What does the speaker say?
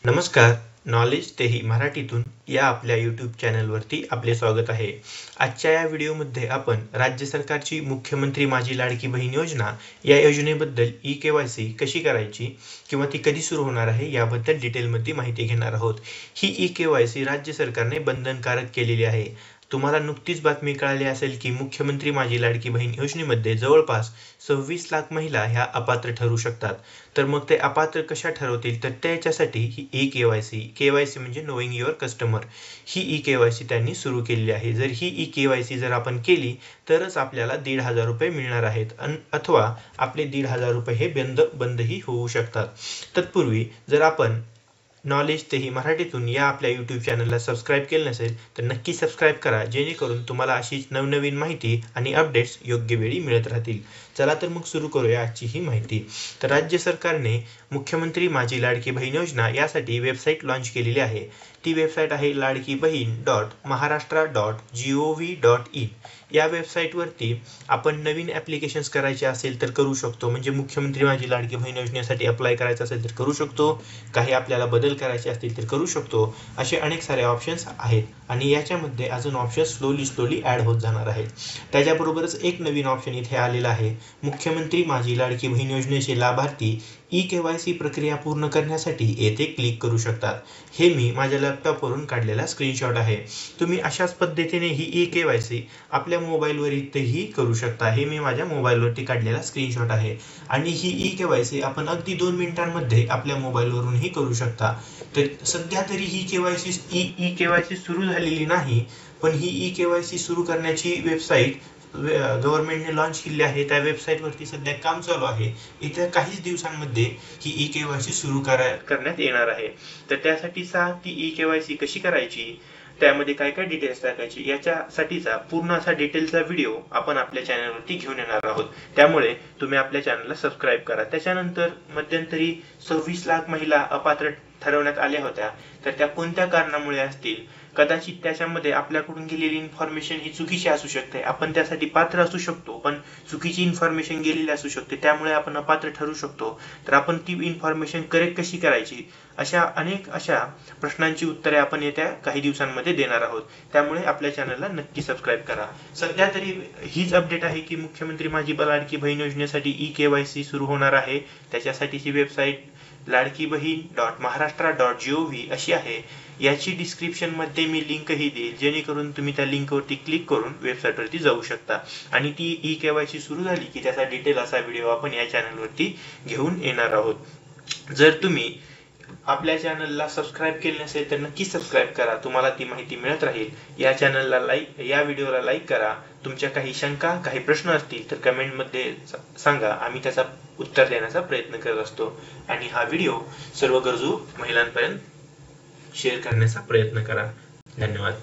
नमस्कार. नॉलेज तेही मराठीतून या आपल्या यूट्यूब चॅनलवरती आपले स्वागत आहे. आजच्या या व्हिडिओमध्ये आपण राज्य सरकारची मुख्यमंत्री माझी लाडकी बहीण योजना या योजनेबद्दल ई-केवायसी कशी करायची किंवा ती कधी सुरू होणार आहे याबद्दल डिटेलमध्ये माहिती घेणार आहोत. ही ई-केवायसी राज्य सरकारने बंधनकारक केलेली आहे. तुम्हाला नुकतीच बातमी कळाली असेल की मुख्यमंत्री माझी लाडकी बहीण योजनेमध्ये जवळपास 26 लाख महिला ह्या अपात्र ठरू शकतात. तर मग ते अपात्र कशा ठरवतील, तर त्याच्यासाठी ही ई-केवायसी म्हणजे knowing your customer he e-KYC त्यांनी सुरू केलेली आहे. जर ही ई-केवायसी जर आपण केली तरच आपल्याला 1,500 रुपये मिळणार आहेत अथवा आपले 1,500 रुपये हे बंदही होऊ शकतात. तत्पूर्वी जर आपण नॉलेज तेही मराठीतून या आपल्या यूट्यूब चॅनलला सबस्क्राईब केलं नसेल तर नक्की सबस्क्राईब करा, जेणेकरून तुम्हाला अशीच नवनवीन माहिती आणि अपडेट्स योग्य वेळी मिळत राहतील. चला तर मग सुरू करूया आजची ही माहिती. तर राज्य सरकारने मुख्यमंत्री माझी लाडकी बहीण योजना यासाठी वेबसाईट लॉन्च केलेली आहे. ती वेबसाईट आहे ladkibahin.maharashtra.gov.in. या वेबसाईटवरती आपण नवीन ॲप्लिकेशन्स करायचे असेल तर करू शकतो. म्हणजे मुख्यमंत्री माझी लाडकी बहीण योजनेसाठी अप्लाय करायचं असेल तर करू शकतो, काही आपल्याला बदल करायचे असतील तर करू शकतो. असे अनेक सारे ऑप्शन्स आहेत आणि याच्यामध्ये अजून ऑप्शन स्लोली ॲड होत जाणार आहेत. त्याच्याबरोबरच एक नवीन ऑप्शन इथे आलेला आहे. मुख्यमंत्री माझी लाडकी बहीण योजनेचे लाभार्थी ई-केवायसी प्रक्रिया पूर्ण करण्यासाठी येथे क्लिक करू शकतात. हे मी माझ्या लॅपटॉपवरून काढलेला स्क्रीनशॉट आहे. तुम्ही अशाच पद्धतीने ही ई-केवायसी आपल्या मोबाईलवरतीही करू शकता. हे मी माझ्या मोबाईलवरती काढलेला स्क्रीनशॉट आहे आणि ही ई-केवायसी आपण अगदी 2 मिनिटांमध्ये आपल्या मोबाईलवरूनही करू शकता. तर सध्या तरी ही ई-केवायसी सुरू झालेली नाही, पण ही ई-केवायसी सुरू करण्याची वेबसाईट गव्हर्नमेंटने लॉन्च केली आहे. त्या वेबसाईटवरती सध्या काम चालू आहे. येत्या काहीच दिवसांमध्ये ही ई-केवायसी सुरू करण्यात येणार आहे. तर त्यासाठीचा ती ई-केवायसी कशी करायची, त्यामध्ये काय काय डिटेल्स टाकायची, याच्यासाठीचा पूर्ण असा डिटेलचा व्हिडिओ आपण आपल्या चॅनलवरती घेऊन येणार आहोत. त्यामुळे तुम्ही आपल्या चॅनलला सबस्क्राईब करा. त्याच्यानंतर मध्यंतरी 26 लाख महिला अपात्र ठरवण्यात आल्या होत्या. तर त्या कोणत्या कारणामुळे असतील, कदाचित त्याच्यामध्ये आपल्याकडून गेलेली इन्फॉर्मेशन ही चुकीची असू शकते. आपण त्यासाठी पात्र असू शकतो, पण चुकीची इन्फॉर्मेशन गेलेली असू शकते, त्यामुळे आपण अपात्र ठरू शकतो. तर आपण ती इन्फॉर्मेशन करेक्ट कशी करायची, अनेक प्रश्नांची उत्तरे आपण येत्या काही दिवसांमध्ये देणार आहोत. त्यामुळे आपल्या चॅनलला नक्की सबस्क्राईब करा. सध्या तरी हीच अपडेट आहे की मुख्यमंत्री माझी लाडकी बहीण योजनेसाठी ई-केवायसी सुरू होणार आहे. त्याच्यासाठीची वेबसाईट ladkibahin.maharashtra.gov अशी आहे. याची डिस्क्रिप्शन मध्ये मी लिंकही देईल, जेणेकरून तुम्ही त्या लिंकवरती क्लिक करून वेबसाईटवरती जाऊ शकता आणि ती ई-केवायसी सुरू झाली की त्याचा डिटेल असा व्हिडिओ आपण या चॅनलवरती घेऊन येणार आहोत. जर तुम्ही आपल्या चॅनलला सबस्क्राईब केले नसेल तर नक्की सबस्क्राईब करा, तुम्हाला ती माहिती मिळत राहील. या व्हिडिओला लाईक करा. तुमच्या काही शंका, काही प्रश्न असतील तर कमेंटमध्ये सांगा, आम्ही त्याचा उत्तर देण्याचा प्रयत्न करत असतो. आणि हा व्हिडिओ सर्व गरजू महिलांपर्यंत शेअर करण्याचा प्रयत्न करा. धन्यवाद.